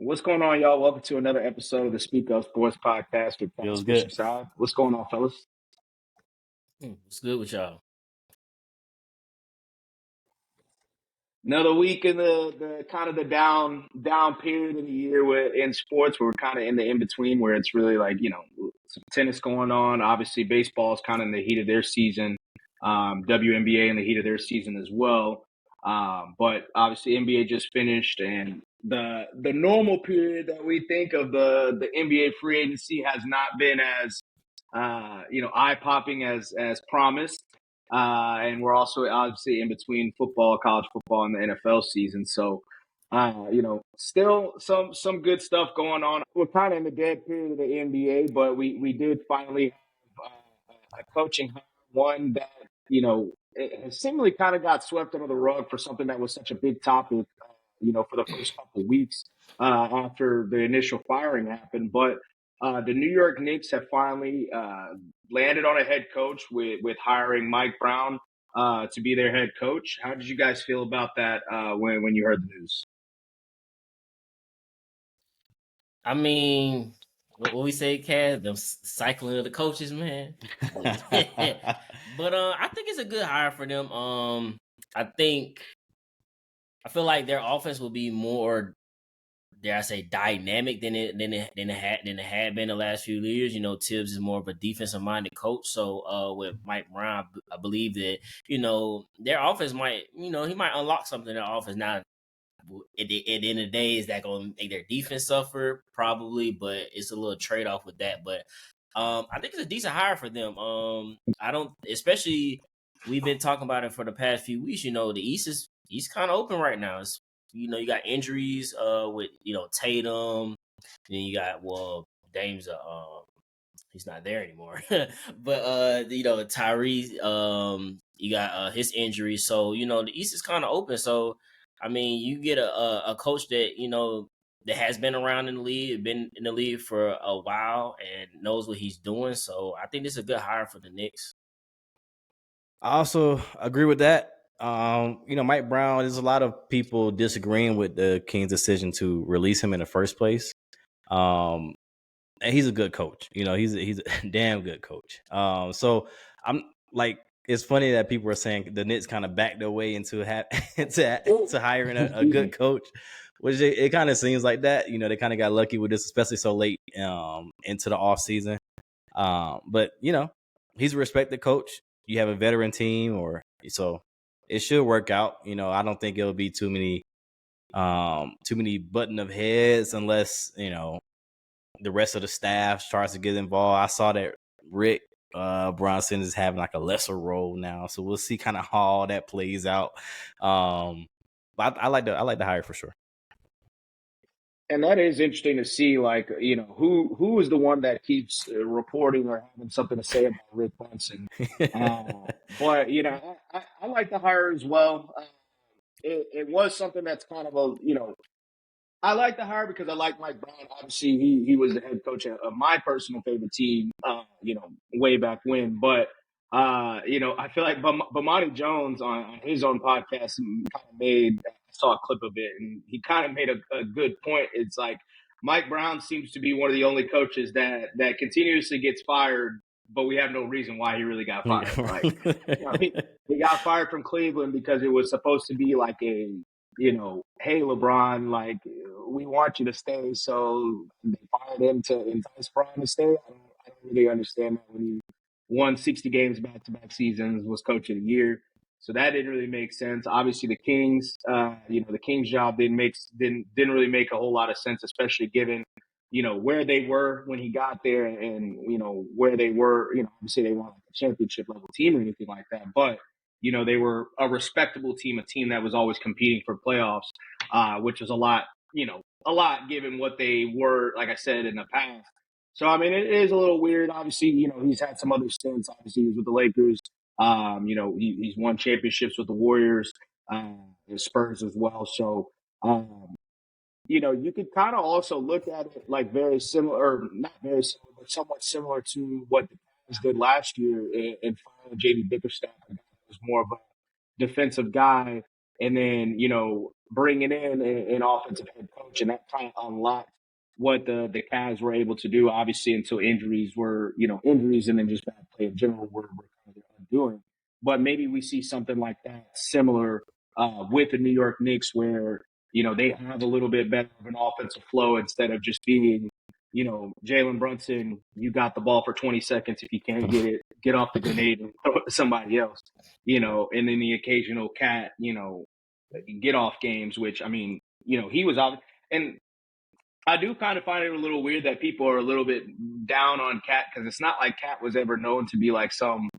What's going on, y'all? Welcome to another episode of the Speak Up Sports Podcast with Feels Pastor good. Shad. What's going on, fellas? What's good with y'all? Another week in the kind of the down period of the year in sports. Where we're kind of in the in between, where it's really like some tennis going on. Obviously, baseball is kind of in the heat of their season. WNBA in the heat of their season as well. But obviously, NBA just finished, and the normal period that we think of the NBA free agency has not been as eye popping as promised. And we're also obviously in between football, college football, and the NFL season. So, still some good stuff going on. We're kind of in the dead period of the NBA, but we did finally have a coaching hire, one that it has seemingly kind of got swept under the rug for something that was such a big topic, for the first couple of weeks after the initial firing happened. But the New York Knicks have finally landed on a head coach with hiring Mike Brown to be their head coach. How did you guys feel about that when you heard the news? I mean, what we say, Cass, them cycling of the coaches, man. But I think it's a good hire for them. I feel like their offense will be more, dare I say, dynamic than it had been the last few years. Tibbs is more of a defensive minded coach. So with Mike Brown, I believe that their offense might, he might unlock something in their offense. Now, at the end of the day, is that going to make their defense suffer? Probably, but it's a little trade off with that. But I think it's a decent hire for them. I don't, especially we've been talking about it for the past few weeks. The East kind of open right now. It's you got injuries with Tatum, and then you got Dame's he's not there anymore. But Tyrese, you got his injury, so the East is kind of open. So I mean, you get a coach that that has been around in the league, been in the league for a while, and knows what he's doing. So I think this is a good hire for the Knicks. I also agree with that. Mike Brown, there's a lot of people disagreeing with the Kings' decision to release him in the first place. And he's a good coach. He's a damn good coach. So I'm like, it's funny that people are saying the Knicks kind of backed their way into to hiring a good coach, which it kind of seems like that. They kind of got lucky with this, especially so late into the off season. But he's a respected coach. You have a veteran team, so it should work out. I don't think it'll be too many button of heads unless the rest of the staff starts to get involved. I saw that Rick Bronson is having like a lesser role now, so we'll see kind of how all that plays out. But I like the hire for sure. And that is interesting to see, like, who is the one that keeps reporting or having something to say about Rick Brunson. But, I like the hire as well. It was something that's kind of I like the hire because I like Mike Brown. Obviously, he was the head coach of my personal favorite team, way back when. But, I feel like Bomani Jones on his own podcast kind of I saw a clip of it, and he kind of made a good point. It's like Mike Brown seems to be one of the only coaches that continuously gets fired, but we have no reason why he really got fired. Like, he got fired from Cleveland because it was supposed to be like hey, LeBron, like, we want you to stay. So they fired him to entice Bron to stay. I don't really understand that when he won 60 games back-to-back seasons, was coach of the year. So that didn't really make sense. Obviously, the Kings, the Kings job didn't really make a whole lot of sense, especially given, where they were when he got there and where they were, obviously they weren't like a championship level team or anything like that. But they were a respectable team, a team that was always competing for playoffs, which was a lot given what they were, like I said, in the past. So, I mean, it is a little weird. Obviously, he's had some other stints. Obviously, he was with the Lakers. He's won championships with the Warriors, the Spurs as well. So, you could kind of also look at it like very similar, or not very similar, but somewhat similar to what the Cavs did last year in firing J.D. Bickerstaff. Was more of a defensive guy and then bringing in an offensive head coach, and that kind of unlocked what the Cavs were able to do. Obviously, until injuries were injuries, and then just bad play in general were kind of undoing. But maybe we see something like that similar with the New York Knicks, where they have a little bit better of an offensive flow instead of just being Jalen Brunson, you got the ball for 20 seconds. If you can't get it, get off the grenade and throw it to somebody else, and then the occasional cat, get off games, which, I mean, he was off. And I do kind of find it a little weird that people are a little bit down on Cat, because it's not like Cat was ever known to be like some,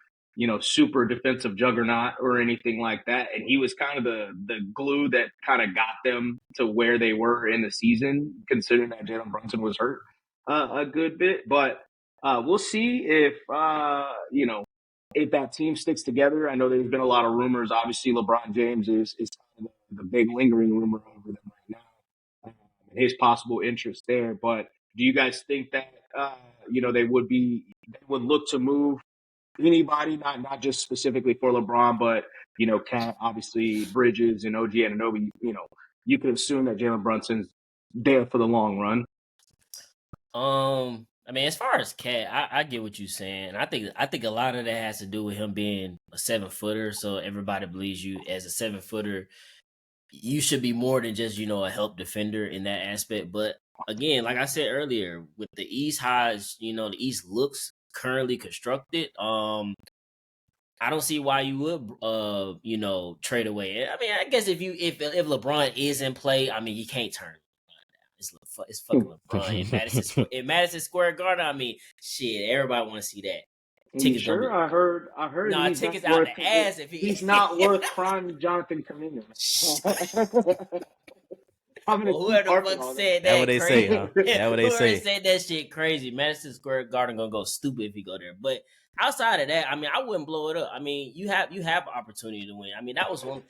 super defensive juggernaut or anything like that. And he was kind of the glue that kind of got them to where they were in the season, considering that Jalen Brunson was hurt a good bit. But we'll see if that team sticks together. I know there's been a lot of rumors. Obviously, LeBron James is kind of the big lingering rumor over them right now, his possible interest there. But do you guys think that they would look to move anybody, not just specifically for LeBron, but Cat, obviously Bridges and OG Anunoby? You could assume that Jalen Brunson's there for the long run. I mean, as far as Cat, I get what you're saying. I think a lot of that has to do with him being a 7-footer. So everybody believes you as a 7-footer. You should be more than just a help defender in that aspect. But again, like I said earlier, with the East, how the East looks currently constructed, I don't see why you would trade away. I mean, I guess if LeBron is in play, I mean, you can't turn it. It's fucking LeBron in Madison Square Garden. I mean, shit, everybody want to see that. Tickets sure? I heard. No, tickets out the ass. If he's not worth prime Jonathan Kaminga. Whoever the fuck said that? That's what they say, huh? That's what they say. Said that shit crazy. Madison Square Garden gonna go stupid if you go there. But outside of that, I mean, I wouldn't blow it up. I mean, you have an opportunity to win. I mean, that was one.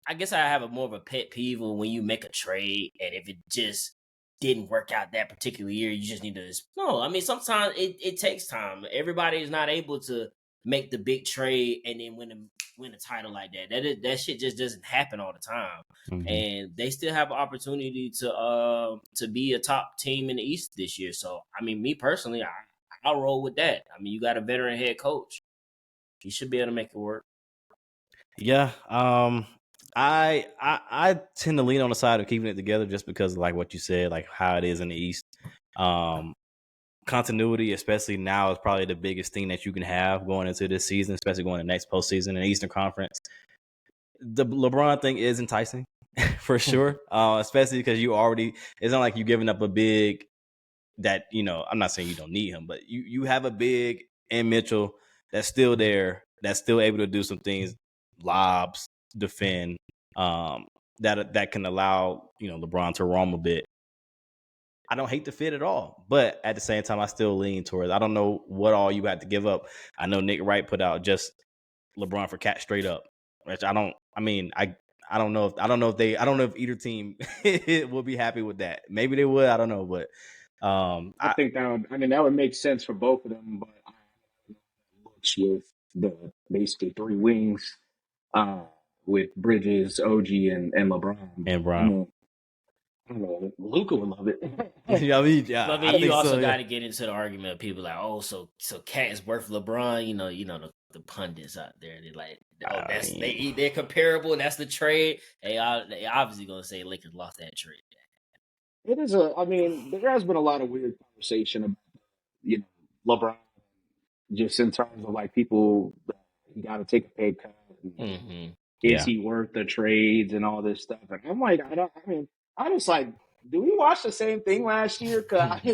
I guess I have a more of a pet peeve when you make a trade, and if it just didn't work out that particular year, you just need to. No, I mean, sometimes it takes time. Everybody is not able to make the big trade and then win a title like that. That shit just doesn't happen all the time. Mm-hmm. And they still have an opportunity to be a top team in the East this year. So, I mean, me personally, I'll roll with that. I mean, you got a veteran head coach. He should be able to make it work. Yeah. I tend to lean on the side of keeping it together just because of like what you said, like how it is in the East. Continuity, especially now, is probably the biggest thing that you can have going into this season, especially going to next postseason in the Eastern Conference. The LeBron thing is enticing for sure, especially because it's not like you giving up a big that, I'm not saying you don't need him, but you have a big in Mitchell that's still there, that's still able to do some things, lobs, defend, that can allow LeBron to roam a bit. I don't hate the fit at all, but at the same time, I still lean towards. I don't know what all you had to give up. I know Nick Wright put out just LeBron for Cat straight up, which I don't. I mean, I don't know if either team will be happy with that. Maybe they would. I don't know, but I think that would make sense for both of them. But looks with the basically 3 wings. With Bridges, OG, and LeBron. I don't know. Luka would love it. I mean, you also got to get into the argument of people like, oh, so Cat is worth LeBron. The pundits out there, they're like, oh, they're comparable. And that's the trade. They obviously gonna say Lakers lost that trade. It is there has been a lot of weird conversation about LeBron, just in terms of like people, you got to take a pay cut. Is he worth the trades and all this stuff? And I'm like, I just like, do we watch the same thing last year? Cause were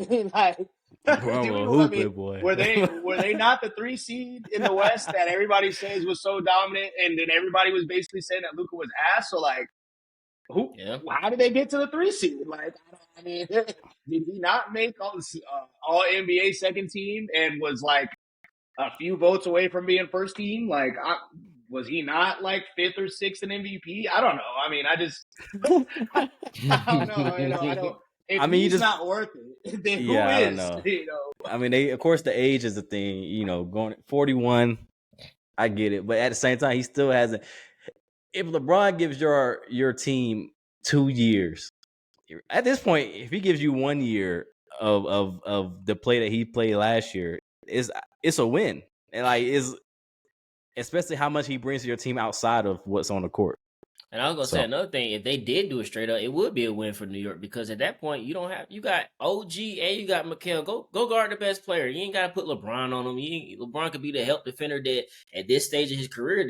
they not the 3 seed in the West that everybody says was so dominant, and then everybody was basically saying that Luka was ass? So like, how did they get to the 3 seed? Like, I mean, did he not make all NBA second team and was like a few votes away from being first team? Like, was he not like 5th or 6th in MVP? I don't know. I mean, I don't know. I don't. If he's not worth it, then who is? I don't know. I mean, of course, the age is the thing. Going 41, I get it, but at the same time, he still hasn't. if LeBron gives your team 2 years, at this point, if he gives you 1 year of the play that he played last year, it's a win. And like is especially how much he brings to your team outside of what's on the court. And I was gonna say another thing. If they did do it straight up, it would be a win for New York because at that point you got OG and you got Mikal. Go guard the best player. You ain't gotta put LeBron on him. LeBron could be the help defender that at this stage of his career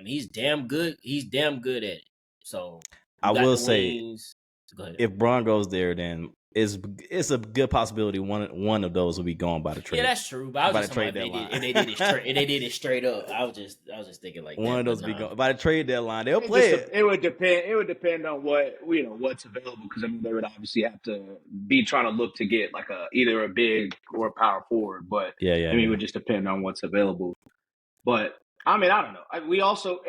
he's damn good. He's damn good at it. So I will say, wings. Go ahead. if Bron goes there, then it's a good possibility one of those will be gone by the trade. Yeah, that's true. But I was just talking about if they did it straight up. I was just thinking like one that, of those will be gone by the trade deadline. They'll play it. It would depend. It would depend on what's available because I mean they would obviously have to be trying to look to get like either a big or a power forward. But it would just depend on what's available. But I mean I don't know. We also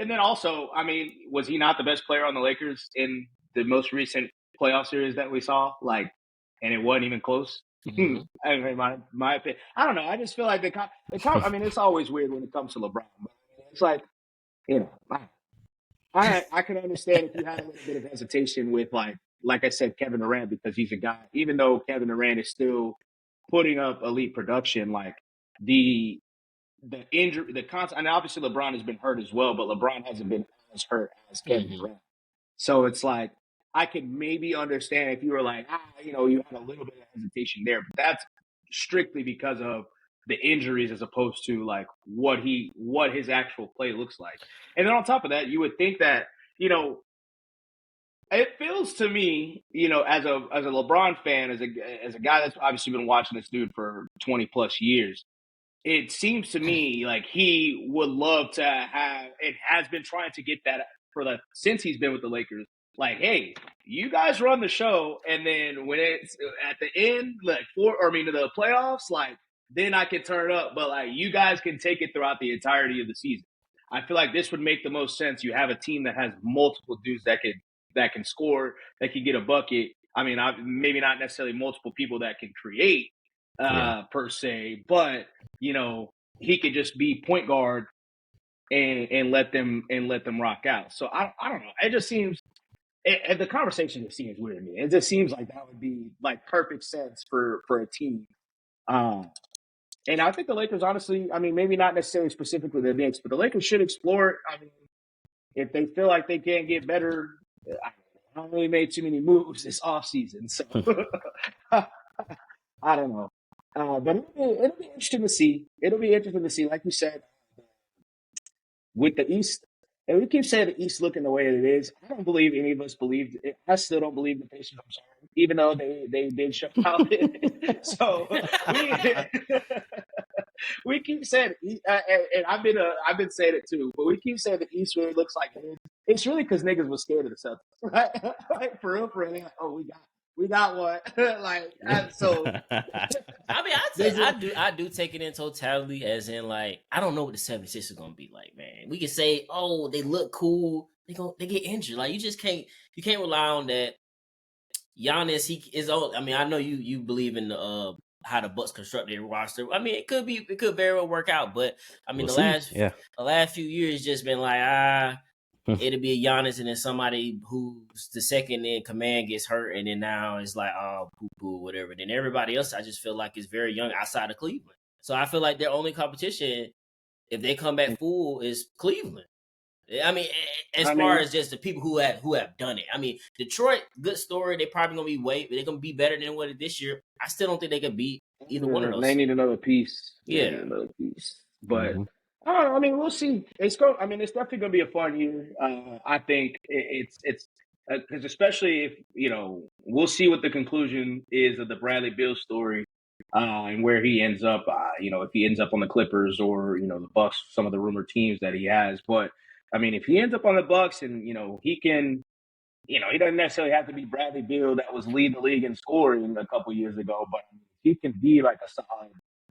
I mean was he not the best player on the Lakers in the most recent playoff series that we saw? Like. And it wasn't even close. Mm-hmm. I mean, my opinion. I don't know. I just feel like I mean, it's always weird when it comes to LeBron. But it's like, I can understand if you had a little bit of hesitation with like I said, Kevin Durant because he's a guy. Even though Kevin Durant is still putting up elite production, like the injury, the constant. And obviously LeBron has been hurt as well, but LeBron hasn't been as hurt as Kevin Durant. So it's like. I could maybe understand if you were like, you had a little bit of hesitation there, but that's strictly because of the injuries as opposed to like what his actual play looks like. And then on top of that, you would think that, it feels to me, as a LeBron fan, as a guy that's obviously been watching this dude for 20 plus years, it seems to me like he would love to have, and has been trying to get that since he's been with the Lakers. Like, hey, you guys run the show, and then when it's at the end, like the playoffs, like then I can turn up. But like, you guys can take it throughout the entirety of the season. I feel like this would make the most sense. You have a team that has multiple dudes that can score, that can get a bucket. I mean, maybe not necessarily multiple people that can create per se, but he could just be point guard and let them rock out. So I don't know. It just seems. And the conversation just seems weird to me. It just seems like that would be like perfect sense for a team. And I think the Lakers, honestly, I mean, maybe not necessarily specifically the Knicks, but the Lakers should explore it. I mean, if they feel like they can't get better, I don't really made too many moves this offseason. So I don't know. But it'll be interesting to see. It'll be interesting to see, like you said, with the East. And we keep saying the East looking the way it is. I don't believe any of us believed it. I still don't believe the Pacers. I'm sorry, even though they did shut out. So we keep saying, and I've been saying it too. But we keep saying the East really looks like it is. It's really because niggas was scared of the Celtics, right? Like for real. Like, oh, we got one. So. I mean, I do take it in totality, as in like I don't know what the 76ers are gonna be like, man. We can say, oh, they look cool. They get injured. Like you can't rely on that. Giannis, he is old. I mean, I know you believe in the how the Bucks construct their roster. I mean, it could very well work out, but I mean the last few years just been like it'll be a Giannis and then somebody who's the second in command gets hurt, and then now it's like, oh, poo-poo, whatever. Then everybody else, I just feel like is very young outside of Cleveland. So I feel like their only competition, if they come back full, is Cleveland. I mean, as far as just the people who have done it. I mean, Detroit, good story. They probably they're gonna be better than what it this year. I still don't think they can beat either one of those. They need another piece. But. I don't know. I mean, we'll see. It's definitely going to be a fun year. I think it's because especially if we'll see what the conclusion is of the Bradley Beal story and where he ends up. If he ends up on the Clippers or the Bucks, some of the rumored teams that he has. But I mean, if he ends up on the Bucks and he can, he doesn't necessarily have to be Bradley Beal that was leading the league in scoring a couple years ago, but he can be like a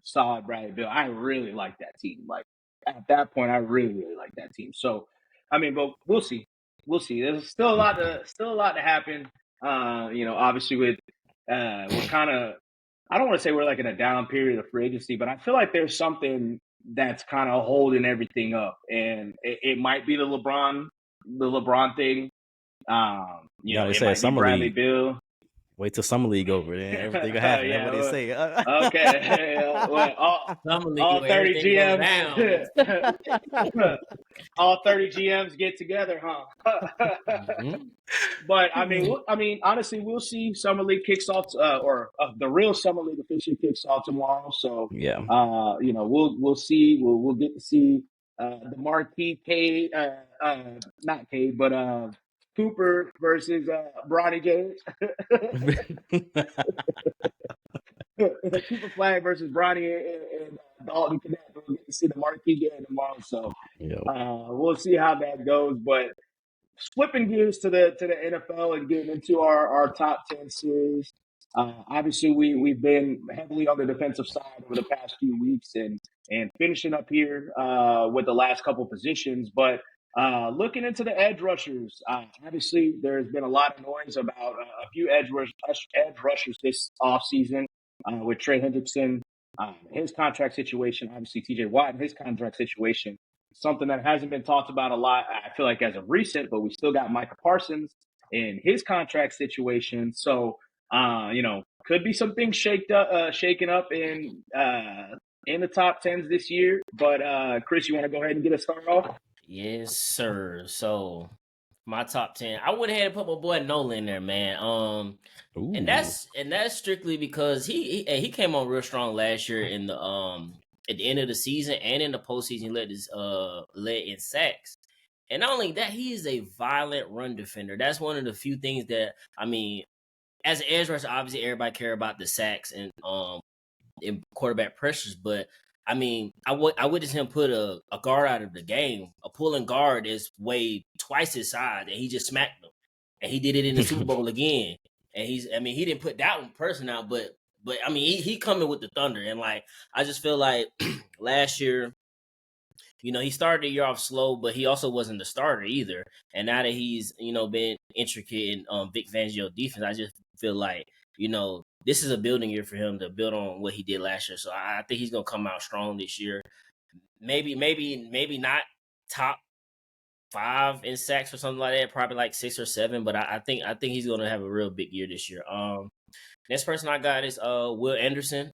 solid Bradley Beal. I really like that team. Like. At that point, I really, really like that team. So, I mean, but we'll see. There's still a lot to happen. Obviously with we're kind of, I don't want to say we're like in a down period of free agency, but I feel like there's something that's kind of holding everything up, and it might be the LeBron the LeBron thing. They It say might be summer Bradley league. Beal. Wait till summer league over, then everything will happen. That's what they Yeah. say. Okay. Well, Summer league all where 30 everything go GMs. down. All 30 GMs get together, huh? Mm-hmm. But honestly, we'll see. Summer League kicks off, the real Summer League officially kicks off tomorrow. So, Yeah. we'll see. We'll get to see the marquee Cade, not Cade, but Cooper versus Bronny James. Cooper Flag versus Bronny and Dalton Connect. We'll get to see the marquee game tomorrow. So, Yeah. we'll see how that goes. But flipping gears to the NFL and getting into our top 10 series. Obviously, we've been heavily on the defensive side over the past few weeks and finishing up here with the last couple positions. But looking into the edge rushers, obviously there's been a lot of noise about a few edge rushers this offseason with Trey Hendrickson, his contract situation, obviously TJ Watt and his contract situation. Something that hasn't been talked about a lot, I feel like, as of recent, but we still got Micah Parsons in his contract situation. So, could be some things shaken up in the top tens this year. But Chris, you want to go ahead and get us started off? Yes, sir. So my top 10, I went ahead and put my boy Nolan in there, man. And that's strictly because he came on real strong last year in the at the end of the season and in the postseason. He led in sacks. And not only that, he is a violent run defender. That's one of the few things that, as an edge rusher, obviously everybody care about the sacks and quarterback pressures, but I witnessed him put a guard out of the game. A pulling guard is weighed twice his size, and he just smacked him. And he did it in the Super Bowl again. And he didn't put that one person out, but he coming with the thunder. And like, I just feel like last year, he started the year off slow, but he also wasn't the starter either. And now that he's, been intricate in Vic Fangio defense, I just feel like, this is a building year for him to build on what he did last year. So I think he's gonna come out strong this year. Maybe not top 5 in sacks or something like that. Probably like 6 or 7. But I think he's gonna have a real big year this year. Next person I got is Will Anderson.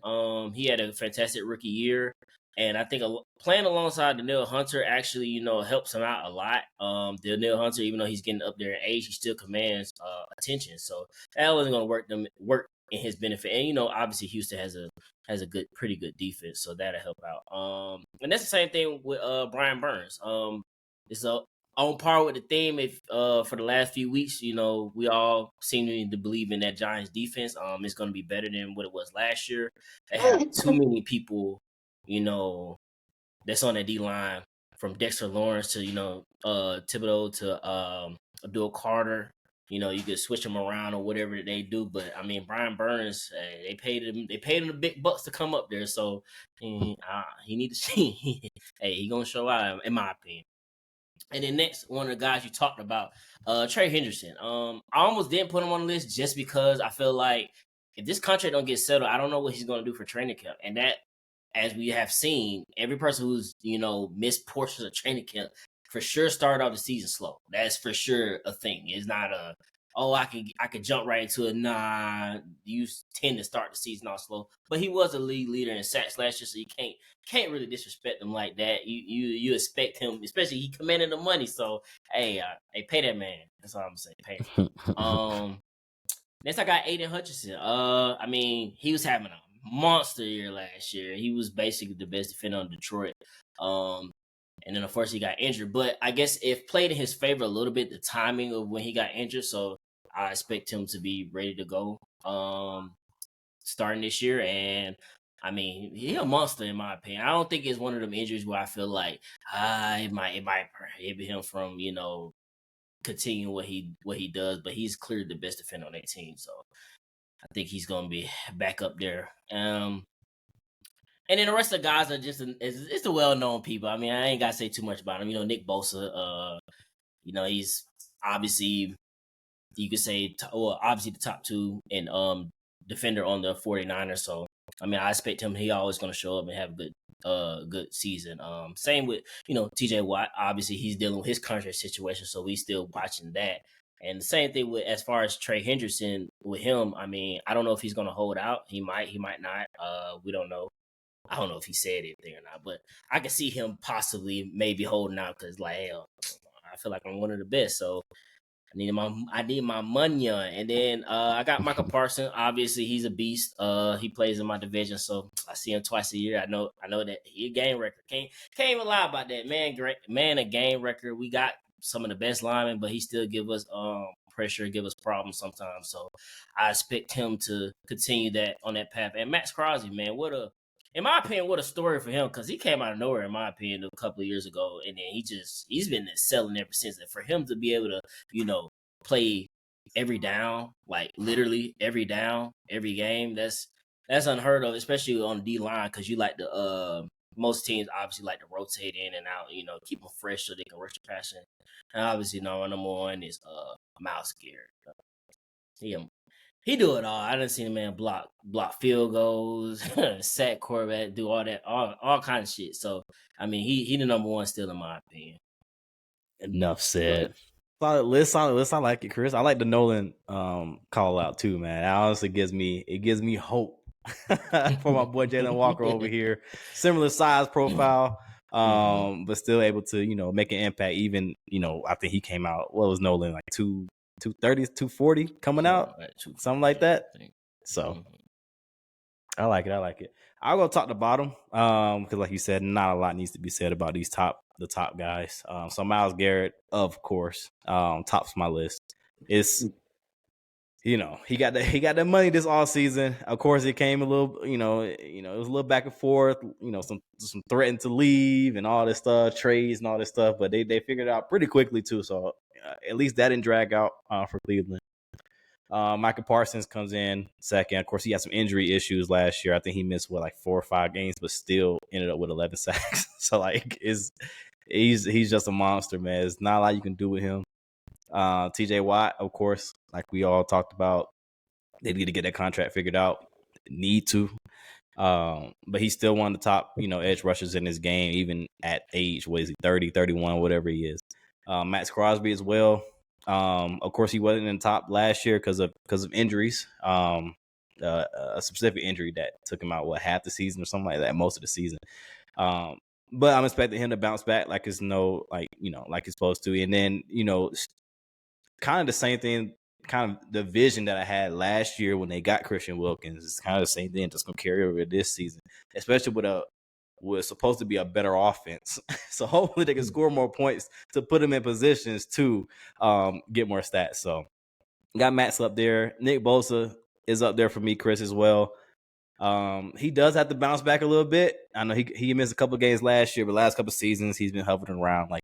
He had a fantastic rookie year. And I think playing alongside Danielle Hunter actually, helps him out a lot. Danielle Hunter, even though he's getting up there in age, he still commands attention. So that wasn't going to work in his benefit. And obviously Houston has a pretty good defense, so that'll help out. And that's the same thing with Brian Burns. It's on par with the theme. If for the last few weeks, we all seem to believe in that Giants defense. It's going to be better than what it was last year. They have too many people, that's on that D line, from Dexter Lawrence to Thibodeau to Abdul Carter. You could switch them around or whatever they do, but Brian Burns, they paid him the big bucks to come up there, so he need to see. Hey, he gonna show out, in my opinion. And then next, one of the guys you talked about, Trey Hendrickson. I almost didn't put him on the list just because I feel like if this contract don't get settled, I don't know what he's going to do for training camp. And that, as we have seen, every person who's, missed portions of training camp for sure started off the season slow. That's for sure a thing. It's not I could jump right into it. Nah, you tend to start the season off slow. But he was a league leader in sacks last year, so you can't really disrespect him like that. You expect him, especially he commanded the money. So hey, pay that man. That's all I'm saying. Pay him. Next I got Aiden Hutchinson. He was having a monster year last year. He was basically the best defender on Detroit. And then unfortunately he got injured. But I guess it played in his favor a little bit, the timing of when he got injured. So I expect him to be ready to go starting this year. And he's a monster in my opinion. I don't think it's one of them injuries where I feel like it might prohibit him from, continuing what he does, but he's clearly the best defender on that team. So I think he's gonna be back up there. And then the rest of the guys are just it's the well-known people. I ain't gotta say too much about him. Nick Bosa. He's obviously, you could say, obviously the top 2 and defender on the 49ers. So I expect him. He always gonna show up and have a good good season. Same with TJ Watt. Obviously, he's dealing with his contract situation, so we still watching that. And the same thing with as far as Trey Hendrickson with him. I mean, I don't know if he's going to hold out. He might not. We don't know. I don't know if he said anything or not, but I can see him possibly maybe holding out because, like, hell, I feel like I'm one of the best. So I need my money on. And then I got Michael Parsons. Obviously, he's a beast. He plays in my division, so I see him twice a year. I know that he a game record. Can't even lie about that, man. Great man, a game record. We got some of the best linemen, but he still give us pressure, give us problems sometimes. So I expect him to continue that on that path. And Max Crosby, man, in my opinion, what a story for him, because he came out of nowhere, in my opinion, a couple of years ago, and then he's been excelling ever since. And for him to be able to, play every down, like literally every down, every game, that's unheard of, especially on the D line, because you like to most teams obviously like to rotate in and out, keep them fresh so they can rush the passion. And obviously, our number one is Myles Garrett. He do it all. I done seen a man block field goals, sack quarterback, do all that, all kind of shit. So I mean, he the number one still in my opinion. Enough said. Solid list. I like it, Chris. I like the Nolan call out too, man. It honestly gives me hope for my boy Jalen Walker over here. Similar size profile, but still able to make an impact. Even I think he came out. What was Nolan like 230, 240 coming out, something like that. So I like it. I'll go top to bottom because, like you said, not a lot needs to be said about the top guys. So Myles Garrett, of course, tops my list. It's he got that money this all season. Of course, it came a little, it was a little back and forth. Some threatened to leave and all this stuff, trades and all this stuff. But they figured it out pretty quickly too. So at least that didn't drag out for Cleveland. Michael Parsons comes in second. Of course, he had some injury issues last year. I think he missed 4 or 5 games, but still ended up with 11 sacks. So he's just a monster, man. There's not a lot you can do with him. TJ Watt, of course, like we all talked about, they need to get that contract figured out. Need to. But he's still one of the top, edge rushers in his game, even at age, what is he, 30, 31, whatever he is. Max Crosby as well. Of course, he wasn't in the top last year because of injuries. A specific injury that took him out half the season or something like that, most of the season. But I'm expecting him to bounce back like he's supposed to. And then kind of the same thing, kind of the vision that I had last year when they got Christian Wilkins. It's kind of the same thing, just gonna carry over this season, especially with was supposed to be a better offense. So hopefully they can score more points to put them in positions to get more stats. So got Max up there. Nick Bosa is up there for me, Chris, as well. He does have to bounce back a little bit. I know he missed a couple of games last year, but last couple of seasons he's been hovering around like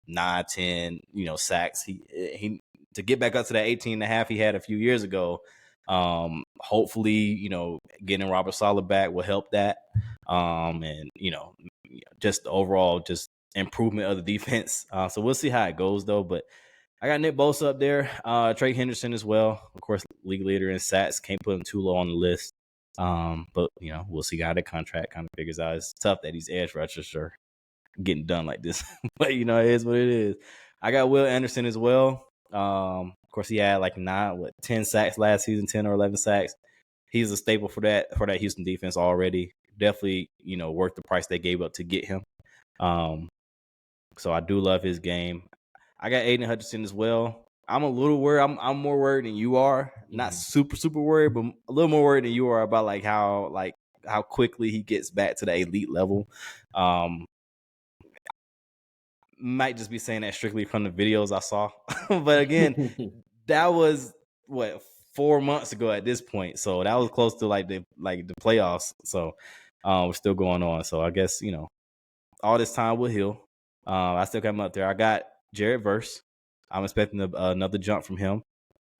9, 10, sacks. He to get back up to that 18.5 he had a few years ago. Hopefully, getting Robert Saleh back will help that. And just the overall just improvement of the defense. So we'll see how it goes though. But I got Nick Bosa up there, Trey Henderson as well. Of course, league leader in sacks. Can't put him too low on the list. But we'll see how the contract kind of figures out. It's tough that these edge rushers are getting done like this, but it is what it is. I got Will Anderson as well. Of course, he had 10 sacks last season, 10 or 11 sacks. He's a staple for that Houston defense already. Definitely, worth the price they gave up to get him. So I do love his game. I got Aiden Hutchinson as well. I'm a little worried. I'm more worried than you are. Not super worried, but a little more worried than you are about how quickly he gets back to the elite level. Might just be saying that strictly from the videos I saw. But again, that was 4 months ago at this point. So that was close to the playoffs. So we're still going on. So I guess, all this time will heal. I still got him up there. I got Jared Verse. I'm expecting another jump from him.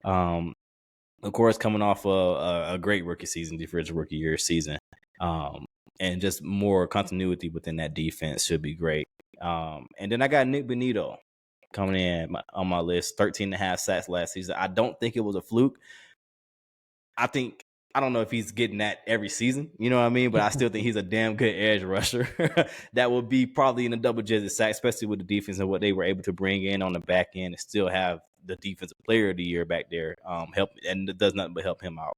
Of course, coming off a great rookie season, defensive rookie year season. And just more continuity within that defense should be great. And then I got Nick Benito coming in on my list, 13.5 sacks last season. I don't think it was a fluke. I I don't know if he's getting that every season, you know what I mean? But I still think he's a damn good edge rusher that will be probably in a double-digit sack, especially with the defense and what they were able to bring in on the back end and still have the defensive player of the year back there help, and it does nothing but help him out.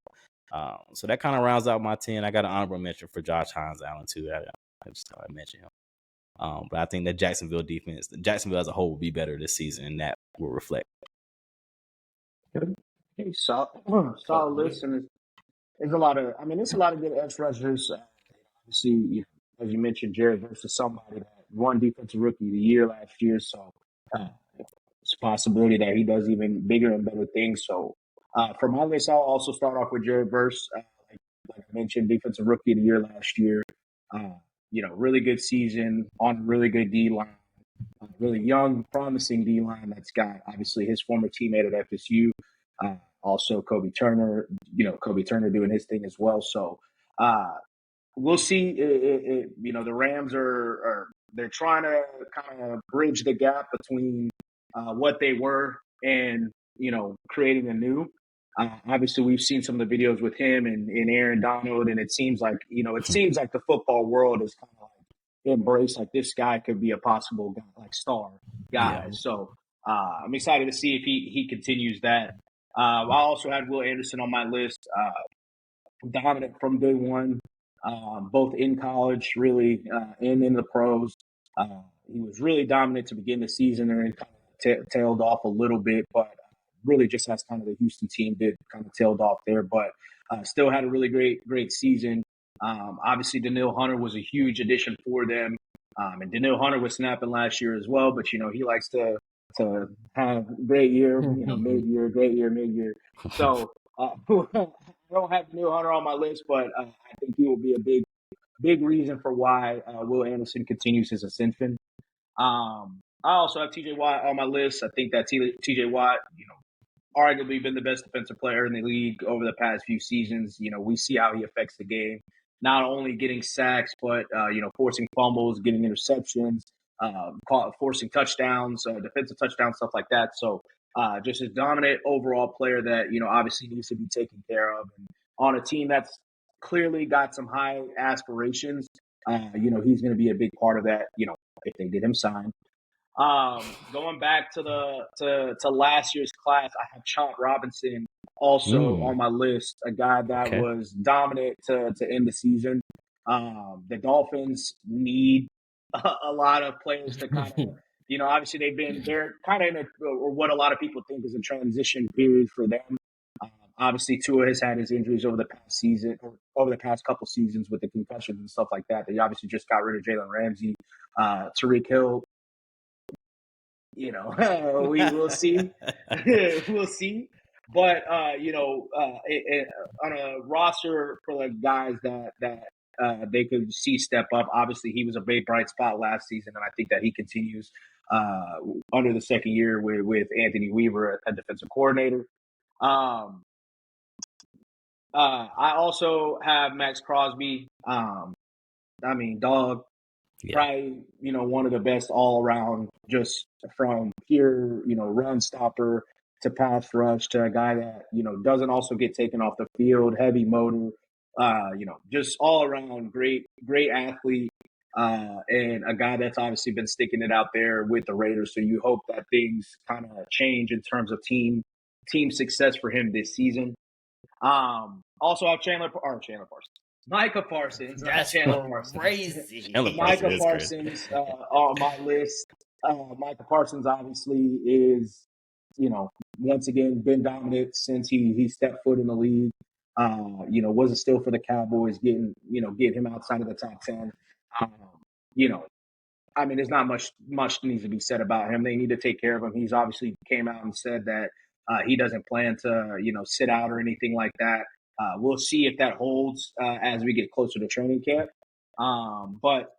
So that kind of rounds out my 10. I got an honorable mention for Josh Hines Allen too. I just thought I'd mention him. But I think the Jacksonville defense, Jacksonville as a whole, will be better this season, and that will reflect. Okay, solid list, and there's a lot of, there's a lot of good edge rushers. Obviously, as you mentioned, Jared versus somebody that won Defensive Rookie of the Year last year, so it's a possibility that he does even bigger and better things. So for my list, I'll also start off with Jared Verse. Like I mentioned, Defensive Rookie of the Year last year. Really good season on a really good D line, really young, promising D line that's got obviously his former teammate at FSU, also Kobe Turner. Kobe Turner doing his thing as well. So we'll see. The Rams they're trying to kind of bridge the gap between what they were and creating a new. Obviously, we've seen some of the videos with him and Aaron Donald, and it seems like the football world is kind of like embraced, like this guy could be a possible guy, like star guy. Yeah. So I'm excited to see if he continues that. I also had Will Anderson on my list, dominant from day one, both in college, really, and in the pros. He was really dominant to begin the season, and then kind of tailed off a little bit, but really just as kind of the Houston team did, kind of tailed off there, but still had a really great season. Obviously, Danielle Hunter was a huge addition for them, and Danielle Hunter was snapping last year as well. But he likes to have great year, mid-year, great year, mid-year. So I don't have Danielle Hunter on my list, but I think he will be a big reason for why Will Anderson continues his ascension. I also have T.J. Watt on my list. I think that T.J. Watt, arguably been the best defensive player in the league over the past few seasons. We see how he affects the game, not only getting sacks, but, forcing fumbles, getting interceptions, forcing touchdowns, defensive touchdowns, stuff like that. So just a dominant overall player that, obviously needs to be taken care of. And on a team that's clearly got some high aspirations, he's going to be a big part of that, if they get him signed. Going back to last year's class, I have Chaunt Robinson also on my list, a guy that was dominant to end the season. The Dolphins need a lot of players to kind of, obviously they're kind of in or what a lot of people think is a transition period for them. Obviously, Tua has had his injuries over the past couple seasons with the concussions and stuff like that. They obviously just got rid of Jalen Ramsey, Tyreek Hill. We will see. We'll see. But on a roster for the guys that they could see step up, obviously he was a big bright spot last season, and I think that he continues under the second year with Anthony Weaver as defensive coordinator. I also have Max Crosby. Dog. Yeah. Probably, one of the best all around, just from pure, run stopper to pass rush to a guy that, doesn't also get taken off the field, heavy motor, just all around great athlete, and a guy that's obviously been sticking it out there with the Raiders. So you hope that things kind of change in terms of team success for him this season. Also have Micah Parsons. That's crazy. Micah Parsons on my list. Micah Parsons obviously is, once again been dominant since he stepped foot in the league. Was a steal for the Cowboys, getting him outside of the top 10. There's not much needs to be said about him. They need to take care of him. He's obviously came out and said that he doesn't plan to, sit out or anything like that. We'll see if that holds as we get closer to training camp. But,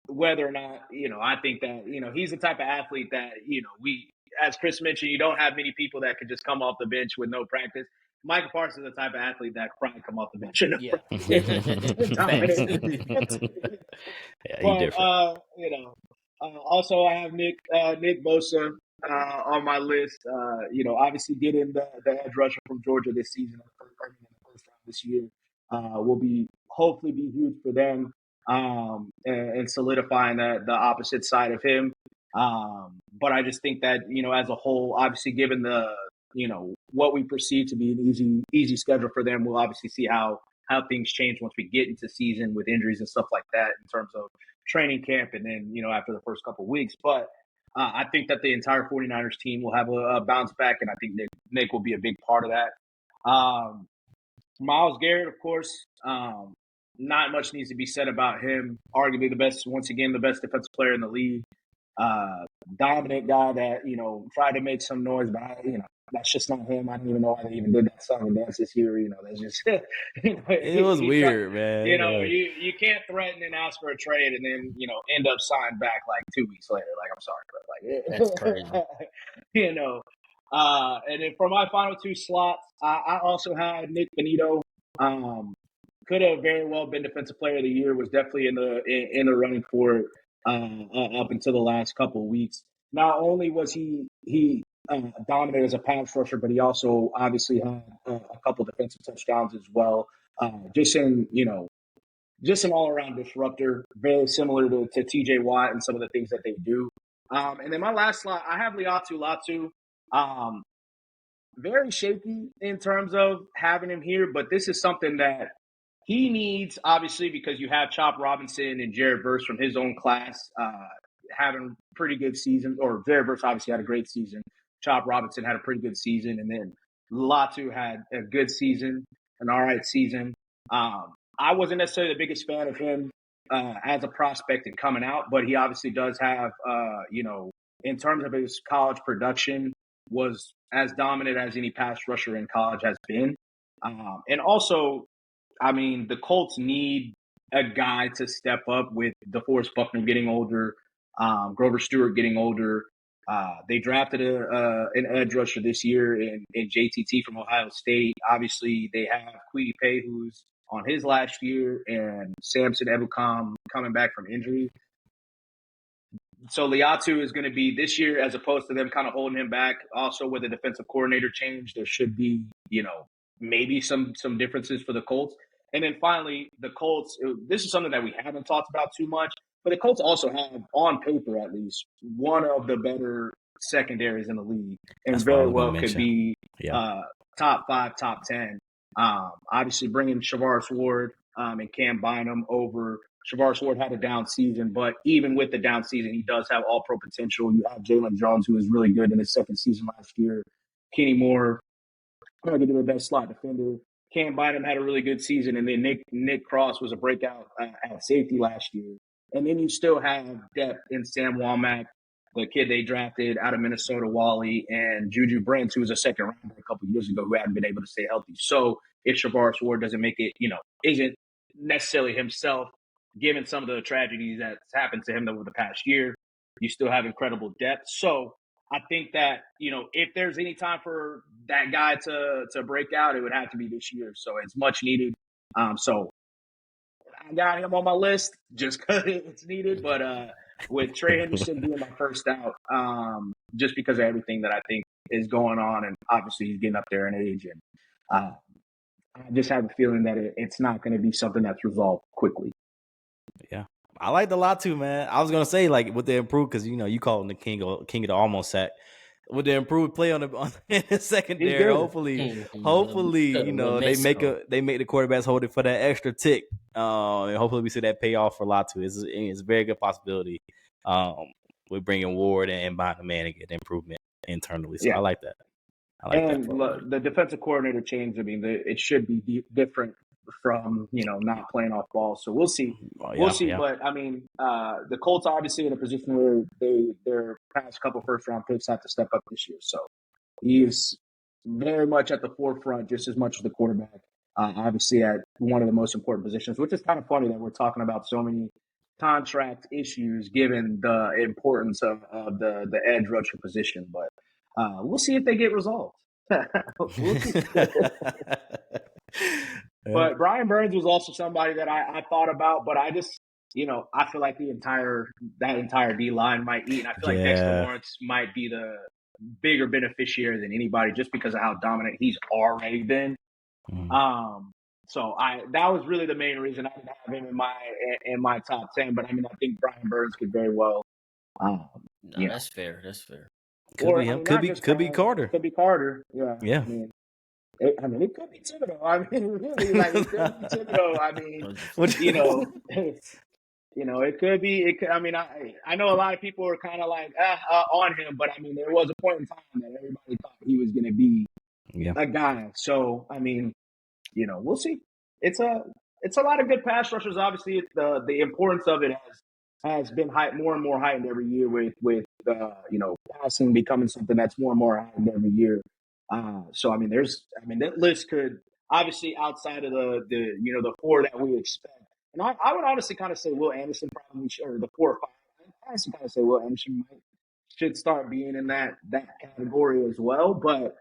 whether or not, I think that, he's the type of athlete that, we, as Chris mentioned, you don't have many people that can just come off the bench with no practice. Michael Parsons is the type of athlete that could probably come off the bench. He's different. Also I have Nick Bosa on my list. Obviously getting the edge rusher from Georgia this season in the first round this year will hopefully be huge for them and solidifying the opposite side of him. But I just think that, as a whole, obviously given what we perceive to be an easy schedule for them, we'll obviously see how things change once we get into season with injuries and stuff like that in terms of training camp and then, after the first couple of weeks. But I think that the entire 49ers team will have a bounce back, and I think Nick will be a big part of that. Myles Garrett, of course, not much needs to be said about him. Arguably the best defensive player in the league. Dominant guy that, tried to make some noise, but that's just not him. I don't even know why they even did that song and dance this year. That's just it was weird, man. You can't threaten and ask for a trade and then end up signed back like 2 weeks later. Like, I'm sorry, bro. That's crazy. And then for my final two slots, I also had Nick Benito. Could have very well been Defensive Player of the Year. Was definitely in the running for it up until the last couple of weeks. Not only was he dominant as a pass rusher, but he also obviously had a couple defensive touchdowns as well. Just an all-around disruptor, very similar to T.J. Watt and some of the things that they do. And then my last slot, I have Latu. Very shaky in terms of having him here, but this is something that he needs, obviously, because you have Chop Robinson and Jared Verse from his own class having pretty good seasons, or Jared Verse obviously had a great season. Chop Robinson had a pretty good season, and then Latu had a good season, an all right season. I wasn't necessarily the biggest fan of him as a prospect and coming out, but he obviously does have, in terms of his college production, was as dominant as any pass rusher in college has been. And also, the Colts need a guy to step up with DeForest Buckner getting older, Grover Stewart getting older. They drafted an edge rusher this year in JTT from Ohio State. Obviously, they have Kwity Paye, who's on his last year, and Samson Ebukam coming back from injury. So Liatu is going to be this year, as opposed to them kind of holding him back. Also, with the defensive coordinator change, there should be, maybe some differences for the Colts. And then finally, the Colts, this is something that we haven't talked about too much, but the Colts also have, on paper at least, one of the better secondaries in the league, and That's very well could be top 5, top 10. Obviously, bringing Shavarius Ward and Cam Bynum over. Shavarius Ward had a down season, but even with the down season, he does have all-pro potential. You have Jalen Jones, who was really good in his second season last year. Kenny Moore, probably the best slot defender. Cam Bynum had a really good season, and then Nick Cross was a breakout at safety last year. And then you still have depth in Sam Womack, the kid they drafted out of Minnesota, Wally, and Juju Brents, who was a second rounder a couple of years ago, who hadn't been able to stay healthy. So if Shavarius Ward doesn't make it, isn't necessarily himself, given some of the tragedies that's happened to him over the past year, you still have incredible depth. So I think that, if there's any time for that guy to break out, it would have to be this year. So it's much needed. So I got him on my list just because it's needed. But with Trey Henderson being my first out, just because of everything that I think is going on, and obviously he's getting up there in age, and I just have a feeling that it's not going to be something that's resolved quickly. Yeah. I liked a lot too, man. I was gonna say, like, with the improved, because you call him the king of the almost sack. With the improved play on the secondary, hopefully, they make the quarterbacks hold it for that extra tick. And hopefully we see that pay off for Latu. It's a very good possibility. With bringing Ward and buying the man and get improvement internally. So I like that. The defensive coordinator change, it should be different from not playing off ball. So we'll see. We'll see. But the Colts are obviously in a position where their past couple first round picks have to step up this year. So he is very much at the forefront, just as much as the quarterback. Obviously at one of the most important positions, which is kind of funny that we're talking about so many contract issues given the importance of the edge rusher position. But we'll see if they get resolved. We'll see. But Brian Burns was also somebody that I thought about, but I just, I feel like that entire D line might eat. And I feel like Dexter Lawrence might be the bigger beneficiary than anybody just because of how dominant he's already been. So that was really the main reason I didn't have him in my top 10. But I mean, I think Brian Burns could very well, No, you know, that's fair. That's fair. Could be I him. mean, Could not be just could be Brian, Carter. could be Carter. Yeah, Yeah. I mean, it could be Thibodeau. I mean, really, like it could be Thibodeau. I mean, you know, it could be. I mean, I know a lot of people are kind of like on him, but I mean, there was a point in time that everybody thought he was going to be a guy. So I mean, we'll see. It's a lot of good pass rushers. Obviously, the importance of it has been more and more heightened every year with passing becoming something that's more and more heightened every year. So I mean, that list could obviously outside of the four that we expect. And I would honestly kind of say Will Anderson probably should, or the 4 or 5. I honestly kind of say Will Anderson should start being in that category as well. But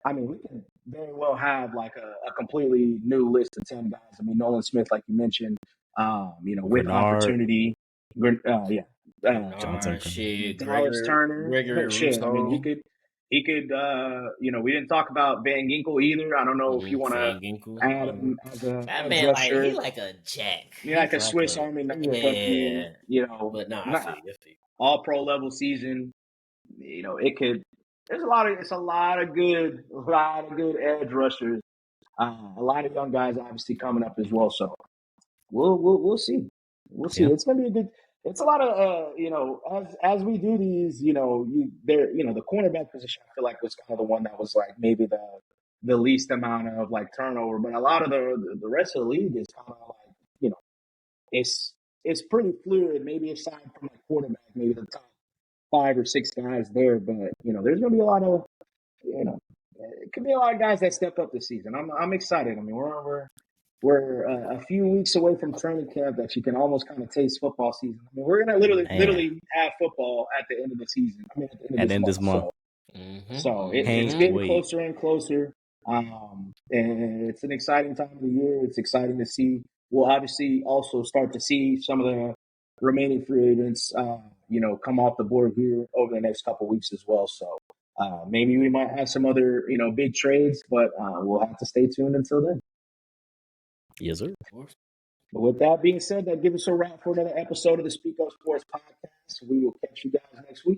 I mean, we can very well have like a completely new list of 10 guys. I mean, Nolan Smith, like you mentioned, with Bernard. opportunity. Jonathan. Shit, Dallas Turner. Gregory Shit. I mean, he could, we didn't talk about Van Ginkel either. I don't know if you want to Van Ginkel. add him as a That edge man, rusher. he like a jack. Like a Swiss Army knife. Yeah. But no, I feel you. All pro level season. It could. There's a lot of good edge rushers. A lot of young guys obviously coming up as well. So we'll see. We'll see. Yeah. It's gonna be a good. It's a lot of as we do these, the cornerback position I feel like was kind of the one that was like maybe the least amount of like turnover, but a lot of the rest of the league is kind of like it's pretty fluid. Maybe aside from like quarterback, maybe the top 5 or 6 guys there, but there's gonna be a lot of it could be a lot of guys that step up this season. I'm excited. I mean, we're a few weeks away from training camp that you can almost kind of taste football season. I mean, we're gonna literally have football at the end of the season. I mean, at the end of this month. So it's getting closer and closer. And it's an exciting time of the year. It's exciting to see. We'll obviously also start to see some of the remaining free agents, come off the board here over the next couple of weeks as well. So maybe we might have some other, big trades, but we'll have to stay tuned until then. Yes, sir. But with that being said, that gives us a wrap for another episode of the Speak Up Sports podcast. We will catch you guys next week.